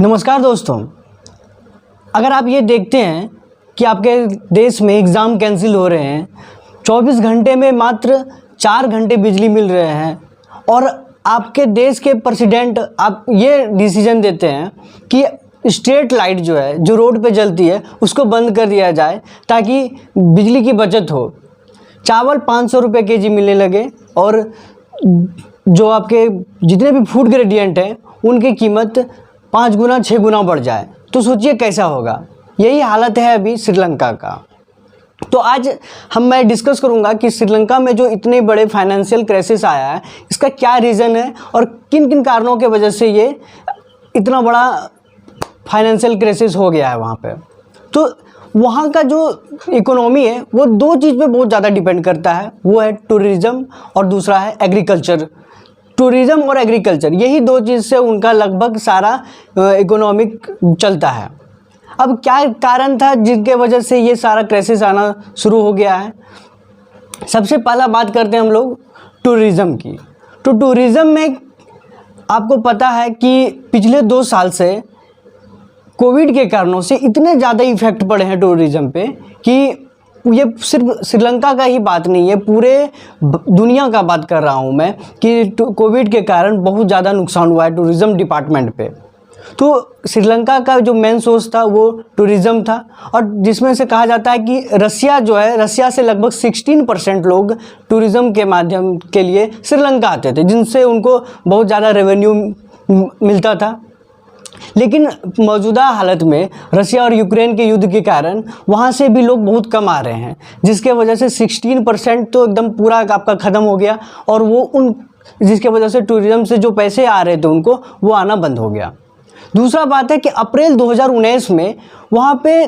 नमस्कार दोस्तों, अगर आप ये देखते हैं कि आपके देश में एग्ज़ाम कैंसिल हो रहे हैं, 24 घंटे में मात्र 4 घंटे बिजली मिल रहे हैं और आपके देश के प्रेसिडेंट आप ये डिसीजन देते हैं कि स्ट्रीट लाइट जो है, जो रोड पे जलती है, उसको बंद कर दिया जाए ताकि बिजली की बचत हो। चावल 500 रुपये केजी मिलने लगे और जो आपके जितने भी फूड ग्रेडिएंट हैं उनकी कीमत 5 गुना 6 गुना बढ़ जाए, तो सोचिए कैसा होगा। यही हालत है अभी श्रीलंका का। तो आज मैं डिस्कस करूंगा कि श्रीलंका में जो इतने बड़े फाइनेंशियल क्राइसिस आया है, इसका क्या रीज़न है और किन किन कारणों के वजह से ये इतना बड़ा फाइनेंशियल क्राइसिस हो गया है वहाँ पे। तो वहाँ का जो इकोनॉमी है वो दो चीज़ पे बहुत ज़्यादा डिपेंड करता है, वो है टूरिज़्म और दूसरा है एग्रीकल्चर। टूरिज़्म और एग्रीकल्चर, यही दो चीज़ से उनका लगभग सारा इकोनॉमिक चलता है। अब क्या कारण था जिनके वजह से ये सारा क्राइसिस आना शुरू हो गया है? सबसे पहला बात करते हैं हम लोग टूरिज़्म की। तो टूरिज़्म में आपको पता है कि पिछले 2 साल से कोविड के कारणों से इतने ज़्यादा इफ़ेक्ट पड़े हैं टूरिज़्म पे कि ये सिर्फ श्रीलंका का ही बात नहीं है, पूरे दुनिया का बात कर रहा हूँ मैं कि कोविड के कारण बहुत ज़्यादा नुकसान हुआ है टूरिज़्म डिपार्टमेंट पे। तो श्रीलंका का जो मेन सोर्स था वो टूरिज़्म था और जिसमें से कहा जाता है कि रसिया जो है, रसिया से लगभग 16% लोग टूरिज़्म के माध्यम के लिए श्रीलंका आते थे, जिनसे उनको बहुत ज़्यादा रेवेन्यू मिलता था। लेकिन मौजूदा हालत में रसिया और यूक्रेन के युद्ध के कारण वहाँ से भी लोग बहुत कम आ रहे हैं, जिसके वजह से 16% तो एकदम पूरा आपका ख़त्म हो गया और वो जिसके वजह से टूरिज़्म से जो पैसे आ रहे थे उनको वो आना बंद हो गया। दूसरा बात है कि अप्रैल 2019 में वहाँ पे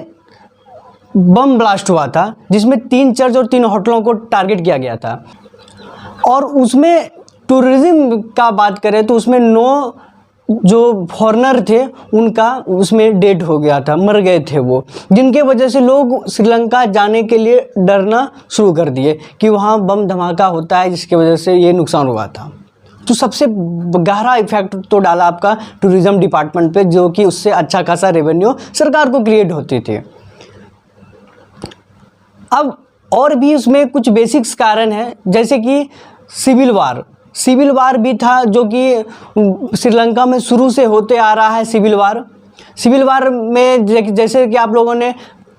बम ब्लास्ट हुआ था, जिसमें 3 चर्च और 3 होटलों को टारगेट किया गया था और उसमें टूरिज़्म का बात करें तो उसमें 9 जो फॉरेनर थे उनका उसमें डेथ हो गया था, मर गए थे वो, जिनके वजह से लोग श्रीलंका जाने के लिए डरना शुरू कर दिए कि वहाँ बम धमाका होता है, जिसकी वजह से ये नुकसान हुआ था। तो सबसे गहरा इफेक्ट तो डाला आपका टूरिज़्म डिपार्टमेंट पे, जो कि उससे अच्छा खासा रेवेन्यू सरकार को क्रिएट होती थी। अब और भी उसमें कुछ बेसिक्स कारण हैं, जैसे कि सिविल वार भी था, जो कि श्रीलंका में शुरू से होते आ रहा है। सिविल वार में जैसे कि आप लोगों ने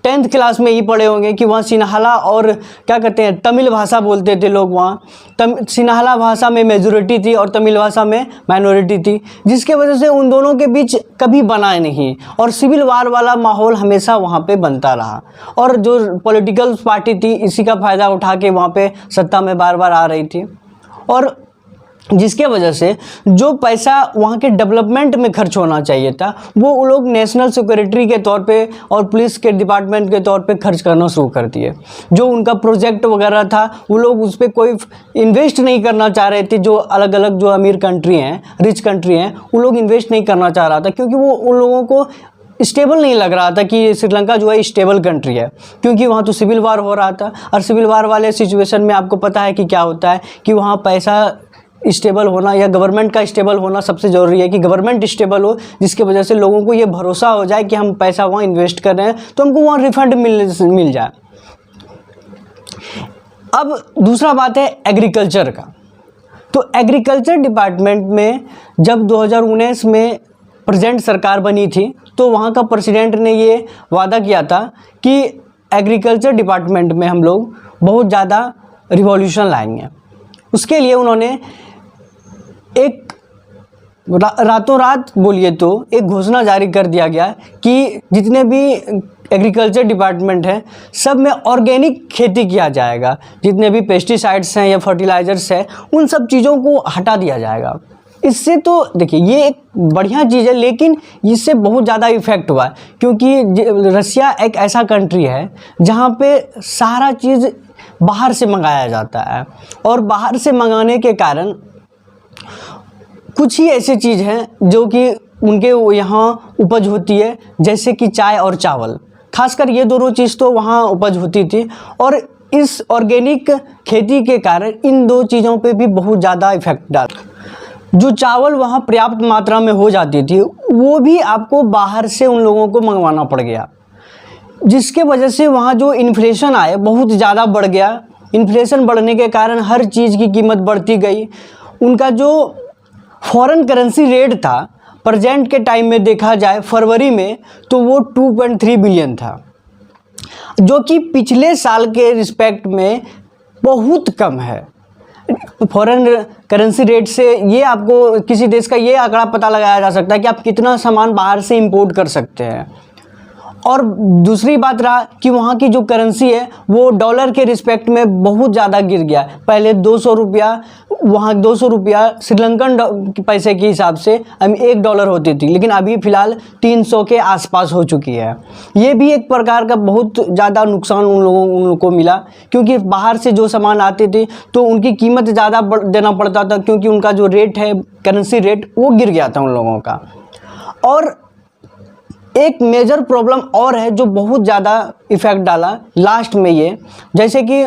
10th क्लास में ही पढ़े होंगे कि वहाँ सिन्हाला और क्या कहते हैं तमिल भाषा बोलते थे लोग। वहाँ सिन्हाला भाषा में मेजोरिटी थी और तमिल भाषा में माइनॉरिटी थी, जिसके वजह से उन दोनों के बीच कभी बना नहीं और सिविल वार वाला माहौल हमेशा वहाँ पे बनता रहा। और जो पॉलिटिकल पार्टी थी इसी का फ़ायदा उठा के वहाँ पे सत्ता में बार बार आ रही थी और जिसके वजह से जो पैसा वहाँ के डेवलपमेंट में खर्च होना चाहिए था वो लोग नेशनल सिक्योरिटी के तौर पे और पुलिस के डिपार्टमेंट के तौर पे खर्च करना शुरू कर दिए। जो उनका प्रोजेक्ट वगैरह था वो लोग उस पर कोई इन्वेस्ट नहीं करना चाह रहे थे। जो अलग अलग जो अमीर कंट्री हैं, रिच कंट्री हैं, वो लोग इन्वेस्ट नहीं करना चाह रहा था, क्योंकि वो उन लोगों को स्टेबल नहीं लग रहा था कि श्रीलंका जो है स्टेबल कंट्री है, क्योंकि वहाँ तो सिविल वार हो रहा था। और सिविल वार वाले सिचुएशन में आपको पता है कि क्या होता है कि वहाँ पैसा स्टेबल होना या गवर्नमेंट का स्टेबल होना सबसे ज़रूरी है कि गवर्नमेंट स्टेबल हो, जिसकी वजह से लोगों को ये भरोसा हो जाए कि हम पैसा वहाँ इन्वेस्ट कर रहे हैं तो हमको वहाँ रिफंड मिल जाए। अब दूसरा बात है एग्रीकल्चर का। तो एग्रीकल्चर डिपार्टमेंट में जब 2019 में प्रेजेंट सरकार बनी थी तो वहाँ का प्रेसिडेंट ने ये वादा किया था कि एग्रीकल्चर डिपार्टमेंट में हम लोग बहुत ज़्यादा रिवॉल्यूशन लाएंगे। उसके लिए उन्होंने एक रातों रात बोलिए तो एक घोषणा जारी कर दिया गया कि जितने भी एग्रीकल्चर डिपार्टमेंट है सब में ऑर्गेनिक खेती किया जाएगा। जितने भी पेस्टिसाइड्स हैं या फर्टिलाइजर्स हैं उन सब चीज़ों को हटा दिया जाएगा। इससे तो देखिए ये एक बढ़िया चीज़ है, लेकिन इससे बहुत ज़्यादा इफ़ेक्ट हुआ है, क्योंकि रसिया एक ऐसा कंट्री है जहाँ पे सारा चीज़ बाहर से मंगाया जाता है और बाहर से मंगाने के कारण कुछ ही ऐसी चीज़ हैं जो कि उनके यहाँ उपज होती है, जैसे कि चाय और चावल। खासकर ये दोनों चीज़ तो वहाँ उपज होती थी और इस ऑर्गेनिक खेती के कारण इन दो चीज़ों पे भी बहुत ज़्यादा इफेक्ट डाला। जो चावल वहाँ पर्याप्त मात्रा में हो जाती थी वो भी आपको बाहर से उन लोगों को मंगवाना पड़ गया, जिसके वजह से वहाँ जो इन्फ्लेशन आए बहुत ज़्यादा बढ़ गया। इन्फ्लेशन बढ़ने के कारण हर चीज़ की कीमत बढ़ती गई। उनका जो फॉरेन करेंसी रेट था प्रेजेंट के टाइम में देखा जाए फरवरी में तो वो 2.3 बिलियन था, जो कि पिछले साल के रिस्पेक्ट में बहुत कम है। फॉरेन करेंसी रेट से ये आपको किसी देश का ये आंकड़ा पता लगाया जा सकता है कि आप कितना सामान बाहर से इंपोर्ट कर सकते हैं। और दूसरी बात रहा कि वहाँ की जो करेंसी है वो डॉलर के रिस्पेक्ट में बहुत ज़्यादा गिर गया। पहले 200 रुपया, वहाँ 200 रुपया श्रीलंकन पैसे के हिसाब से $1 होती थी, लेकिन अभी फ़िलहाल 300 के आसपास हो चुकी है। ये भी एक प्रकार का बहुत ज़्यादा नुकसान उन लोगों को मिला, क्योंकि बाहर से जो सामान आते थे तो उनकी कीमत ज़्यादा देना पड़ता था, क्योंकि उनका जो रेट है करेंसी रेट वो गिर गया था उन लोगों का। और एक मेजर प्रॉब्लम और है जो बहुत ज़्यादा इफ़ेक्ट डाला लास्ट में ये, जैसे कि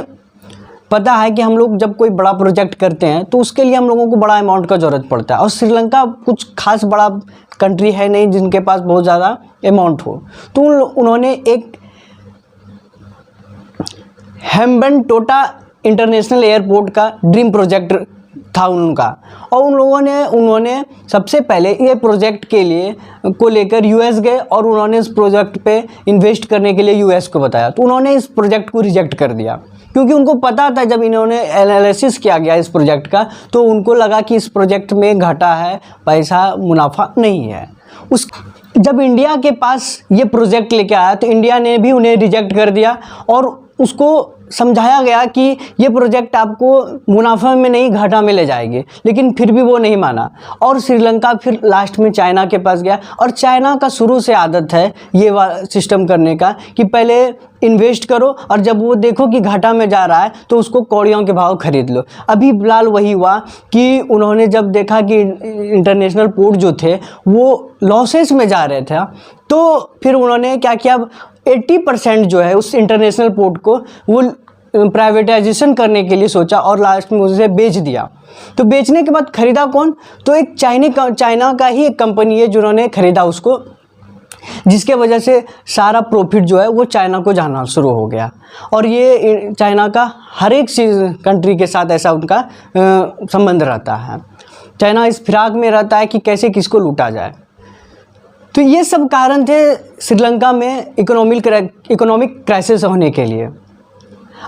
पता है कि हम लोग जब कोई बड़ा प्रोजेक्ट करते हैं तो उसके लिए हम लोगों को बड़ा अमाउंट का ज़रूरत पड़ता है, और श्रीलंका कुछ खास बड़ा कंट्री है नहीं जिनके पास बहुत ज़्यादा अमाउंट हो। तो उन्होंने एक हेम्बनटोटा इंटरनेशनल एयरपोर्ट का ड्रीम प्रोजेक्ट था उनका, और उन्होंने सबसे पहले ये प्रोजेक्ट के लिए को लेकर यूएस गए और उन्होंने इस प्रोजेक्ट पे इन्वेस्ट करने के लिए यूएस को बताया। तो उन्होंने इस प्रोजेक्ट को रिजेक्ट कर दिया, क्योंकि उनको पता था जब इन्होंने एनालिसिस किया गया इस प्रोजेक्ट का तो उनको लगा कि इस प्रोजेक्ट में घाटा है, पैसा मुनाफा नहीं है। जब इंडिया के पास ये प्रोजेक्ट लेके आया तो इंडिया ने भी उन्हें रिजेक्ट कर दिया, और उसको समझाया गया कि ये प्रोजेक्ट आपको मुनाफा में नहीं घाटा में ले जाएगी, लेकिन फिर भी वो नहीं माना। और श्रीलंका फिर लास्ट में चाइना के पास गया, और चाइना का शुरू से आदत है ये सिस्टम करने का कि पहले इन्वेस्ट करो और जब वो देखो कि घाटा में जा रहा है तो उसको कौड़ियों के भाव खरीद लो। अभी फिलहाल वही हुआ कि उन्होंने जब देखा कि इंटरनेशनल पोर्ट जो थे वो लॉसेस में जा रहे थे, तो फिर उन्होंने क्या किया, 80% जो है उस इंटरनेशनल पोर्ट को वो प्राइवेटाइजेशन करने के लिए सोचा और लास्ट में उसे बेच दिया। तो बेचने के बाद ख़रीदा कौन, तो एक चाइना का ही एक कंपनी है जिन्होंने ख़रीदा उसको, जिसके वजह से सारा प्रॉफिट जो है वो चाइना को जाना शुरू हो गया। और ये चाइना का हर एक कंट्री के साथ ऐसा उनका संबंध रहता है। चाइना इस फिराक में रहता है कि कैसे किसको लूटा जाए। तो ये सब कारण थे श्रीलंका में इकोनॉमिक क्राइसिस होने के लिए।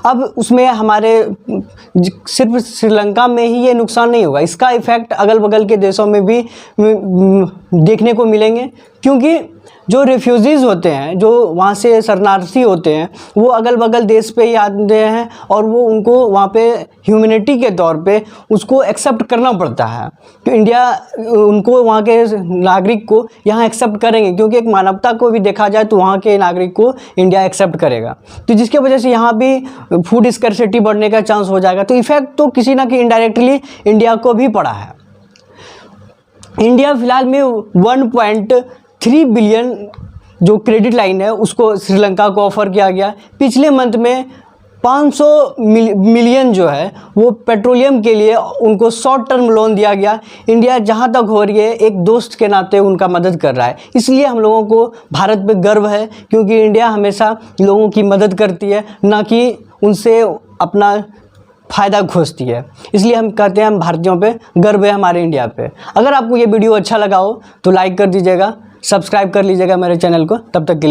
अब उसमें हमारे सिर्फ श्रीलंका में ही ये नुकसान नहीं होगा, इसका इफ़ेक्ट अगल बगल के देशों में भी देखने को मिलेंगे, क्योंकि जो रेफ्यूजीज़ होते हैं, जो वहाँ से शरणार्थी होते हैं, वो अगल बगल देश पे ही आते हैं और वो उनको वहाँ पे ह्यूमैनिटी के तौर पे उसको एक्सेप्ट करना पड़ता है। तो इंडिया उनको, वहाँ के नागरिक को यहाँ एक्सेप्ट करेंगे, क्योंकि एक मानवता को भी देखा जाए तो वहाँ के नागरिक को इंडिया एक्सेप्ट करेगा। तो जिसकी वजह से यहाँ भी फूड स्कैर्सिटी बढ़ने का चांस हो जाएगा। तो इफ़ेक्ट तो किसी ना किसी इनडायरेक्टली इंडिया को भी पड़ा है। इंडिया फ़िलहाल में 1.3 बिलियन जो क्रेडिट लाइन है उसको श्रीलंका को ऑफ़र किया गया। पिछले मंथ में 500 मिलियन जो है वो पेट्रोलियम के लिए उनको शॉर्ट टर्म लोन दिया गया। इंडिया जहां तक हो रही है एक दोस्त के नाते उनका मदद कर रहा है, इसलिए हम लोगों को भारत पे गर्व है, क्योंकि इंडिया हमेशा लोगों की मदद करती है, ना कि उनसे अपना फ़ायदा खोजती है। इसलिए हम कहते हैं हम भारतीयों पे गर्व है हमारे इंडिया पे। अगर आपको ये वीडियो अच्छा लगा हो तो लाइक कर दीजिएगा, सब्सक्राइब कर लीजिएगा मेरे चैनल को। तब तक के लिए